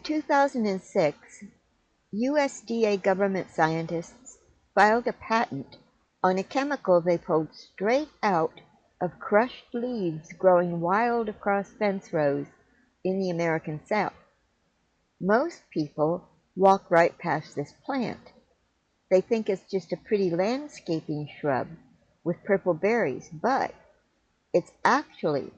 2006, USDA government scientists filed a patent on a chemical they pulled straight out of crushed leaves growing wild across fence rows in the American South. Most people walk right past this plant. They think it's just a pretty landscaping shrub with purple berries, but it's actually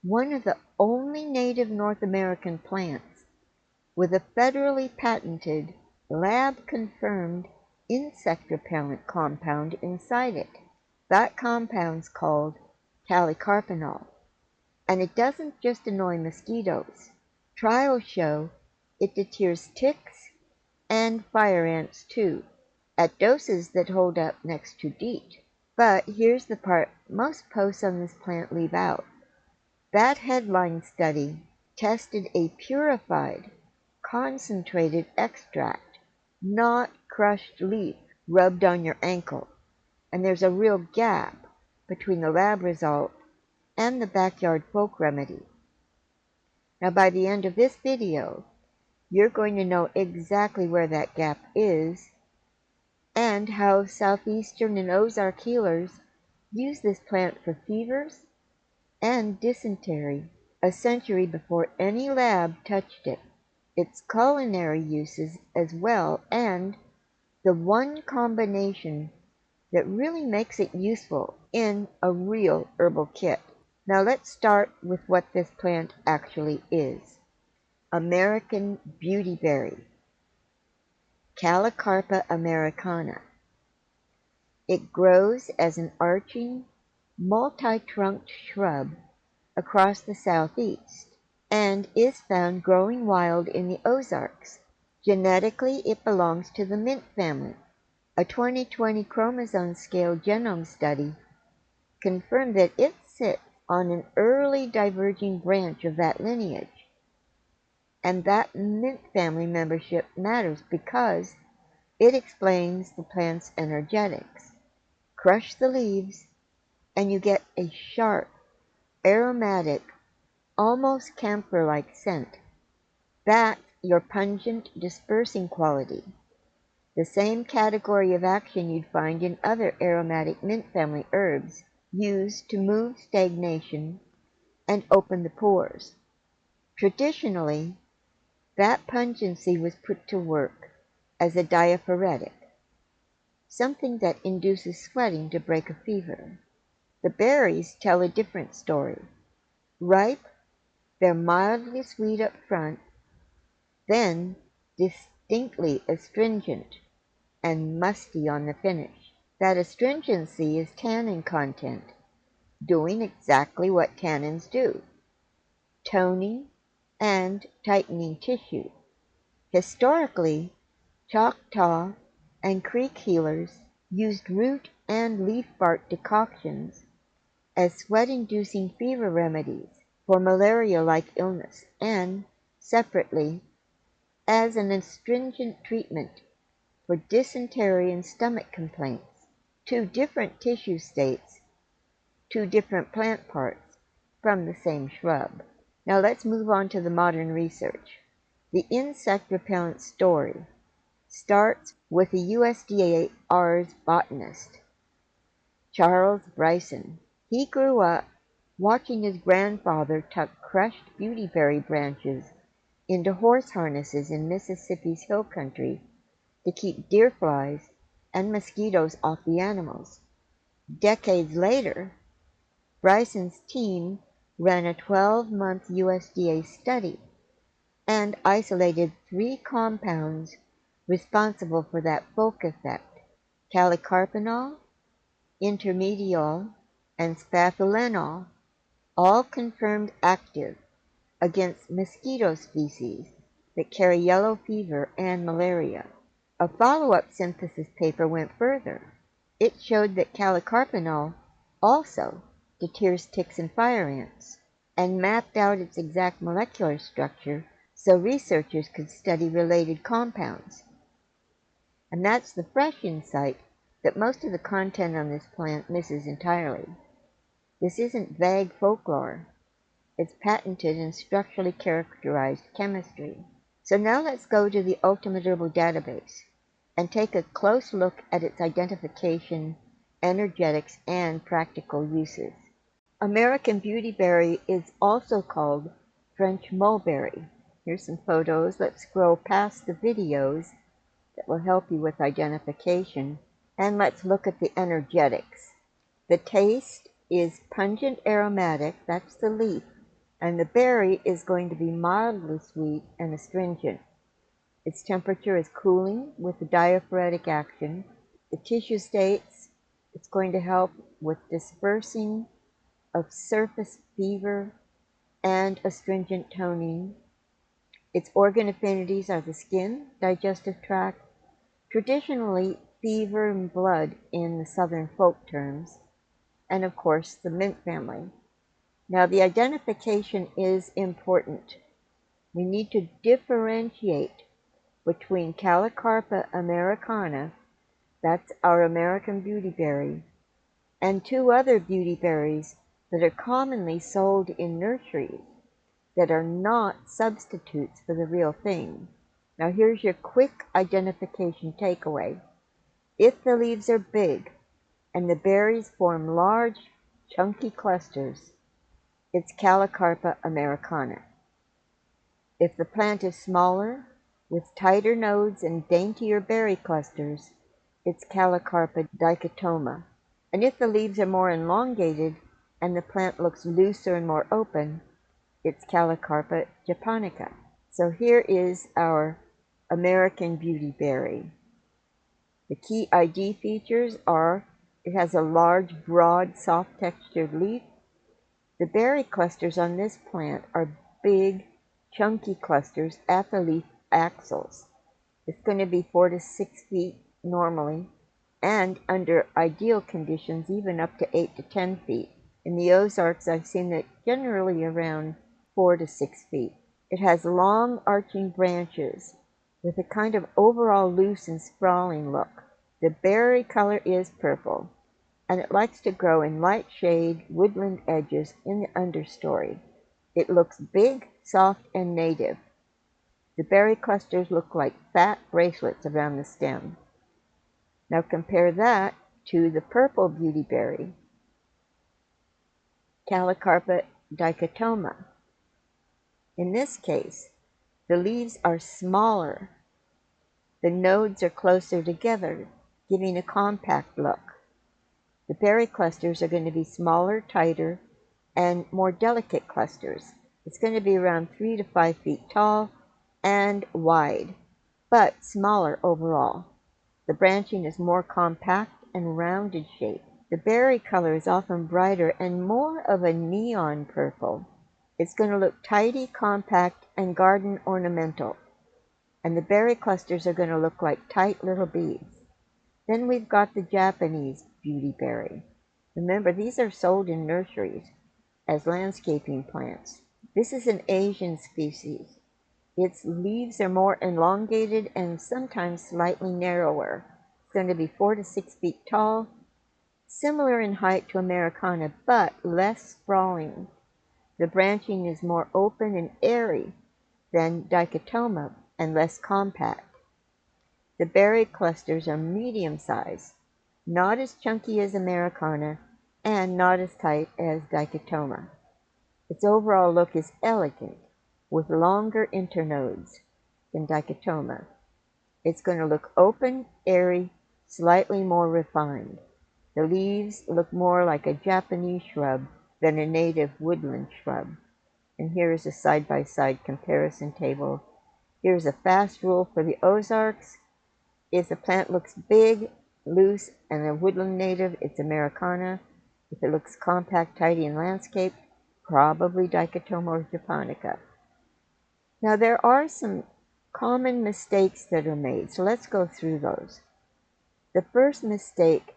one of the only native North American plants with a federally patented, lab-confirmed insect repellent compound inside it. That compound's called Callicarpa, and it doesn't just annoy mosquitoes. Trials show it deters ticks and fire ants too, at doses that hold up next to DEET. But here's the part most posts on this plant leave out. That headline study tested a purified, concentrated extract, not crushed leaf rubbed on your ankle, and there's a real gap between the lab result and the backyard folk remedy. Now by the end of this video, you're going to know exactly where that gap is and how southeastern and Ozark healers use this plant for fevers and dysentery a century before any lab touched it. Its culinary uses as well, and the one combination that really makes it useful in a real herbal kit. Now let's start with what this plant actually is. American Beautyberry, Callicarpa americana. It grows as an arching, multi-trunked shrub across the southeast and is found growing wild in the Ozarks. Genetically, it belongs to the mint family. A 2020 chromosome scale genome study confirmed that it sits on an early diverging branch of that lineage. And that mint family membership matters because it explains the plant's energetics. Crush the leaves and you get a sharp, aromatic, almost camphor-like scent. That's your pungent dispersing quality, the same category of action you'd find in other aromatic mint family herbs used to move stagnation and open the pores. Traditionally, that pungency was put to work as a diaphoretic, something that induces sweating to break a fever. The berries tell a different story. Ripe, they're mildly sweet up front, then distinctly astringent and musty on the finish. That astringency is tannin content, doing exactly what tannins do, toning and tightening tissue. Historically, Choctaw and Creek healers used root and leaf bark decoctions as sweat-inducing fever remedies for malaria-like illness and, separately, as an astringent treatment for dysentery and stomach complaints. Two different tissue states, two different plant parts from the same shrub. Now let's move on to the modern research. The insect repellent story starts with a USDA-Rs botanist, Charles Bryson. He grew up watching his grandfather tuck crushed beautyberry branches into horse harnesses in Mississippi's hill country to keep deer flies and mosquitoes off the animals. Decades later, Bryson's team ran a 12-month USDA study and isolated 3 compounds responsible for that folk effect: Callicarpanol, intermediol, and spathulenol, all confirmed active against mosquito species that carry yellow fever and malaria. A follow-up synthesis paper went further. It showed that Callicarpanol also deters ticks and fire ants, and mapped out its exact molecular structure so researchers could study related compounds. And that's the fresh insight that most of the content on this plant misses entirely. This isn't vague folklore. It's patented and structurally characterized chemistry. So now let's go to the Ultimate Herbal database and take a close look at its identification, energetics, and practical uses. American Beautyberry is also called French mulberry. Here's some photos. Let's scroll past the videos that will help you with identification. And let's look at the energetics. The taste is pungent aromatic, that's the leaf, and the berry is going to be mildly sweet and astringent. Its temperature is cooling with a diaphoretic action. The tissue states it's going to help with dispersing of surface fever and astringent toning. Its organ affinities are the skin, digestive tract, traditionally fever and blood in the southern folk terms, and of course the mint family. Now the identification is important. We need to differentiate between Callicarpa americana, that's our American beautyberry, and two other beautyberries that are commonly sold in nurseries that are not substitutes for the real thing. Now here's your quick identification takeaway. If the leaves are big and the berries form large, chunky clusters, it's Callicarpa americana. If the plant is smaller, with tighter nodes and daintier berry clusters, it's Callicarpa dichotoma. And if the leaves are more elongated and the plant looks looser and more open, it's Callicarpa japonica. So here is our American beautyberry. The key ID features are it has a large, broad, soft textured leaf. The berry clusters on this plant are big, chunky clusters at the leaf axils. It's going to be 4 to 6 feet normally, and under ideal conditions, even up to 8 to 10 feet. In the Ozarks, I've seen it generally around 4 to 6 feet. It has long arching branches with a kind of overall loose and sprawling look. The berry color is purple, and it likes to grow in light shade woodland edges in the understory. It looks big, soft, and native. The berry clusters look like fat bracelets around the stem. Now compare that to the purple beautyberry, Callicarpa dichotoma. In this case, the leaves are smaller. The nodes are closer together, giving a compact look. The berry clusters are going to be smaller, tighter, and more delicate clusters. It's going to be around 3 to 5 feet tall and wide, but smaller overall. The branching is more compact and rounded shape. The berry color is often brighter and more of a neon purple. It's going to look tidy, compact, and garden ornamental. And the berry clusters are going to look like tight little beads. Then we've got the Japanese beautyberry. Remember, these are sold in nurseries as landscaping plants. This is an Asian species. Its leaves are more elongated and sometimes slightly narrower. It's going to be 4 to 6 feet tall, similar in height to americana, but less sprawling. The branching is more open and airy than dichotoma and less compact. The berry clusters are medium-sized, not as chunky as americana, and not as tight as dichotoma. Its overall look is elegant, with longer internodes than dichotoma. It's going to look open, airy, slightly more refined. The leaves look more like a Japanese shrub than a native woodland shrub. And here is a side-by-side comparison table. Here's a fast rule for the Ozarks. If the plant looks big, loose, and a woodland native, it's americana. If it looks compact, tidy, and landscaped, probably dichotoma or japonica. Now there are some common mistakes that are made, so let's go through those. The first mistake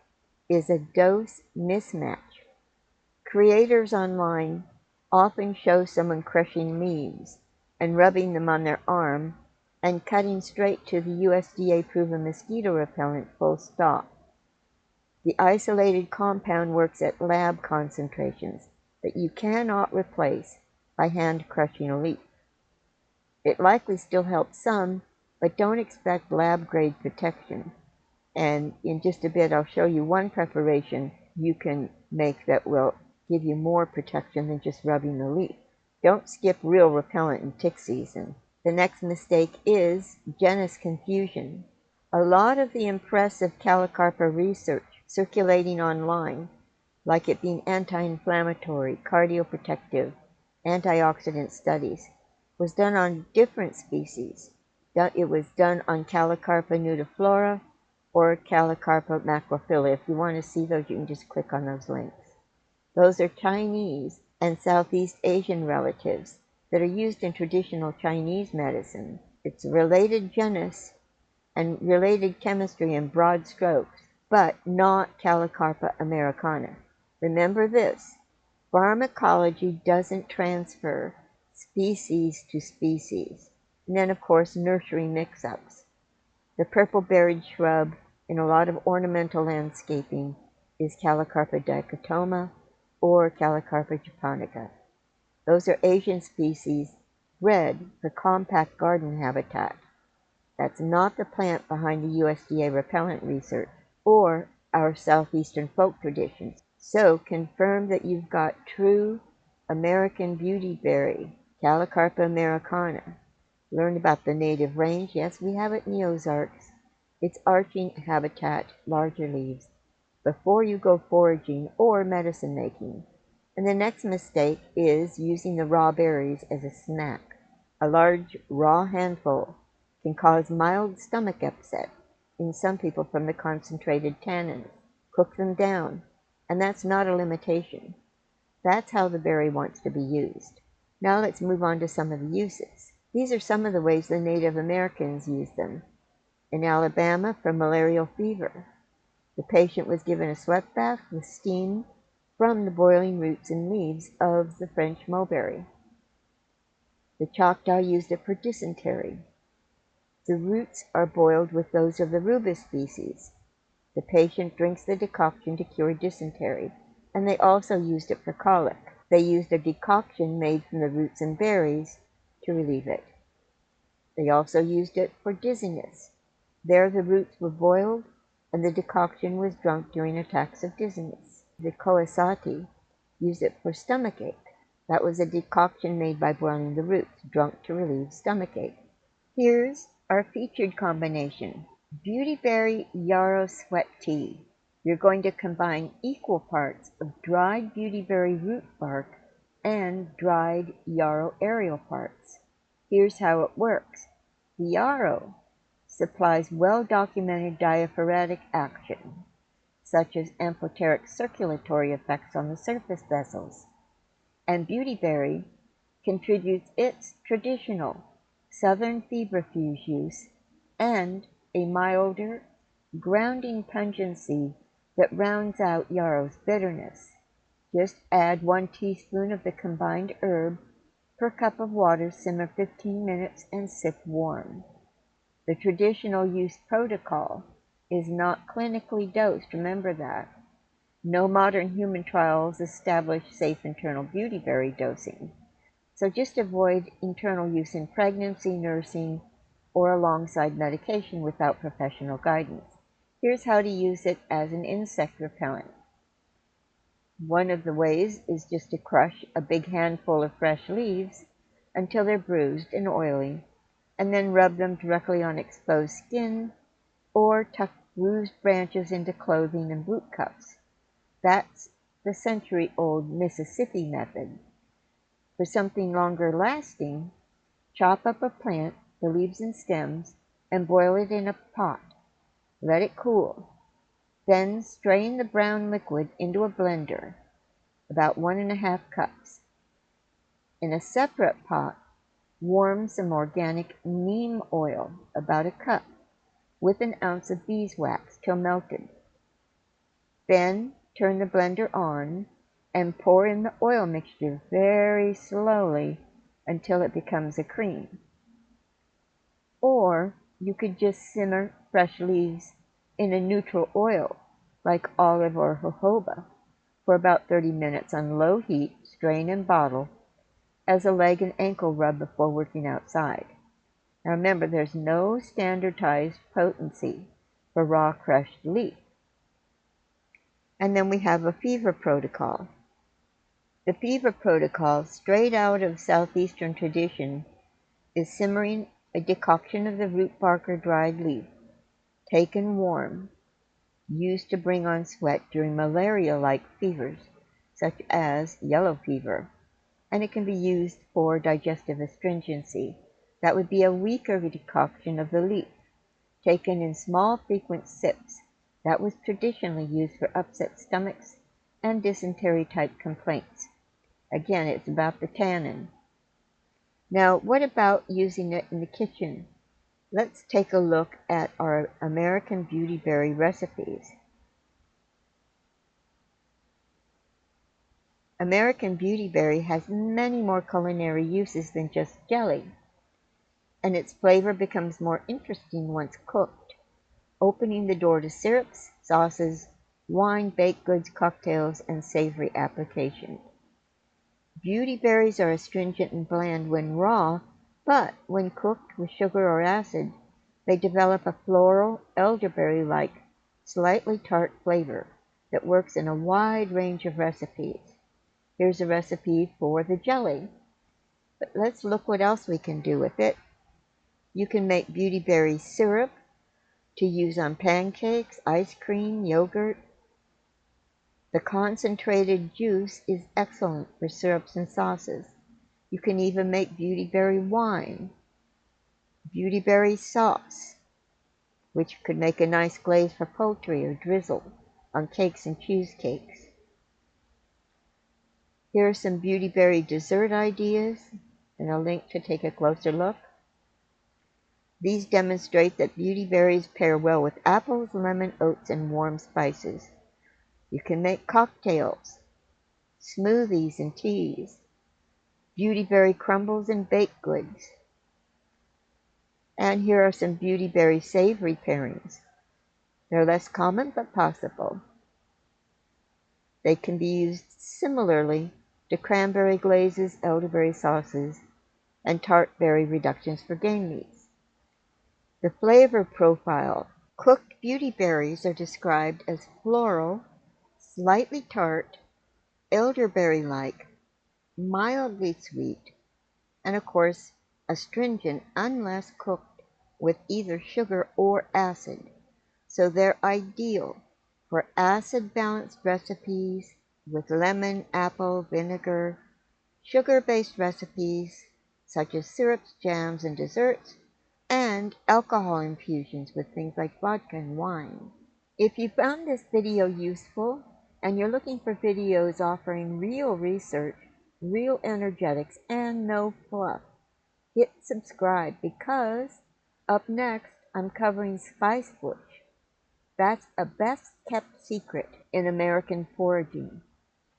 is a dose mismatch. Creators online often show someone crushing leaves and rubbing them on their arm and cutting straight to the USDA-proven mosquito repellent full stop. The isolated compound works at lab concentrations that you cannot replace by hand crushing a leaf. It likely still helps some, but don't expect lab-grade protection. And in just a bit, I'll show you one preparation you can make that will give you more protection than just rubbing the leaf. Don't skip real repellent in tick season. The next mistake is genus confusion. A lot of the impressive Callicarpa research circulating online, like it being anti-inflammatory, cardioprotective, antioxidant studies, was done on different species. It was done on Callicarpa nudiflora or Callicarpa macrophylla. If you want to see those, you can just click on those links. Those are Chinese and Southeast Asian relatives that are used in traditional Chinese medicine. It's a related genus and related chemistry in broad strokes, but not Callicarpa americana. Remember this, pharmacology doesn't transfer species to species. And then, of course, nursery mix-ups. The purple-berried shrub in a lot of ornamental landscaping is Callicarpa dichotoma or Callicarpa japonica. Those are Asian species bred for compact garden habitat. That's not the plant behind the USDA repellent research or our southeastern folk traditions. So confirm that you've got true American beautyberry, Callicarpa americana. Learn about the native range. Yes, we have it in the Ozarks. It's arching habitat, larger leaves, before you go foraging or medicine making. And the next mistake is using the raw berries as a snack. A large raw handful can cause mild stomach upset in some people from the concentrated tannins. Cook them down, and that's not a limitation. That's how the berry wants to be used. Now let's move on to some of the uses. These are some of the ways the Native Americans used them. In Alabama, for malarial fever, the patient was given a sweat bath with steam from the boiling roots and leaves of the French mulberry. The Choctaw used it for dysentery. The roots are boiled with those of the rubus species. The patient drinks the decoction to cure dysentery, and they also used it for colic. They used a decoction made from the roots and berries to relieve it. They also used it for dizziness. There the roots were boiled, and the decoction was drunk during attacks of dizziness. The Coasati used it for stomachache. That was a decoction made by boiling the roots, drunk to relieve stomachache. Here's our featured combination, Beautyberry Yarrow Sweat Tea. You're going to combine equal parts of dried beautyberry root bark and dried yarrow aerial parts. Here's how it works. The yarrow supplies well-documented diaphoretic action, such as amphoteric circulatory effects on the surface vessels, and beautyberry contributes its traditional southern febrifuge use and a milder, grounding pungency that rounds out yarrow's bitterness. Just add 1 teaspoon of the combined herb per cup of water, simmer 15 minutes, and sip warm. The traditional use protocol is not clinically dosed, remember that. No modern human trials establish safe internal beautyberry dosing. So just avoid internal use in pregnancy, nursing, or alongside medication without professional guidance. Here's how to use it as an insect repellent. One of the ways is just to crush a big handful of fresh leaves until they're bruised and oily, and then rub them directly on exposed skin, or tuck bruised branches into clothing and boot cuffs. That's the century-old Mississippi method. For something longer lasting, chop up a plant, the leaves and stems, and boil it in a pot. Let it cool. Then strain the brown liquid into a blender, about 1½ cups. In a separate pot, warm some organic neem oil, about a cup, with an ounce of beeswax till melted. Then turn the blender on and pour in the oil mixture very slowly until it becomes a cream. Or you could just simmer fresh leaves in a neutral oil, like olive or jojoba, for about 30 minutes on low heat, strain and bottle, as a leg and ankle rub before working outside. Now remember, there's no standardized potency for raw crushed leaf. And then we have a fever protocol. The fever protocol, straight out of Southeastern tradition, is simmering a decoction of the root bark or dried leaf, taken warm, used to bring on sweat during malaria-like fevers, such as yellow fever, and it can be used for digestive astringency. That would be a weaker decoction of the leaf, taken in small frequent sips. That was traditionally used for upset stomachs and dysentery-type complaints. Again, it's about the tannin. Now, what about using it in the kitchen? Let's take a look at our American Beautyberry recipes. American Beautyberry has many more culinary uses than just jelly, and its flavor becomes more interesting once cooked, opening the door to syrups, sauces, wine, baked goods, cocktails, and savory applications. Beautyberries are astringent and bland when raw, but when cooked with sugar or acid, they develop a floral, elderberry-like, slightly tart flavor that works in a wide range of recipes. Here's a recipe for the jelly. But let's look what else we can do with it. You can make beautyberry syrup to use on pancakes, ice cream, yogurt. The concentrated juice is excellent for syrups and sauces. You can even make beautyberry wine, beautyberry sauce, which could make a nice glaze for poultry or drizzle on cakes and cheesecakes. Here are some beautyberry dessert ideas and a link to take a closer look. These demonstrate that beautyberries pair well with apples, lemon, oats, and warm spices. You can make cocktails, smoothies, and teas, beautyberry crumbles, and baked goods. And here are some beautyberry savory pairings. They're less common but possible. They can be used similarly to cranberry glazes, elderberry sauces, and tart berry reductions for game meats. The flavor profile. Cooked beautyberries are described as floral, slightly tart, elderberry-like, mildly sweet, and of course astringent unless cooked with either sugar or acid. So they're ideal for acid-balanced recipes with lemon, apple, vinegar, sugar-based recipes such as syrups, jams, and desserts, and alcohol infusions with things like vodka and wine. If you found this video useful and you're looking for videos offering real research, real energetics, and no fluff, hit subscribe because up next I'm covering Spicebush. That's a best-kept secret in American foraging,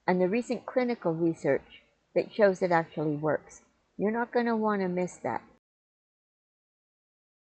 and the recent clinical research that shows it actually works. You're not going to want to miss that.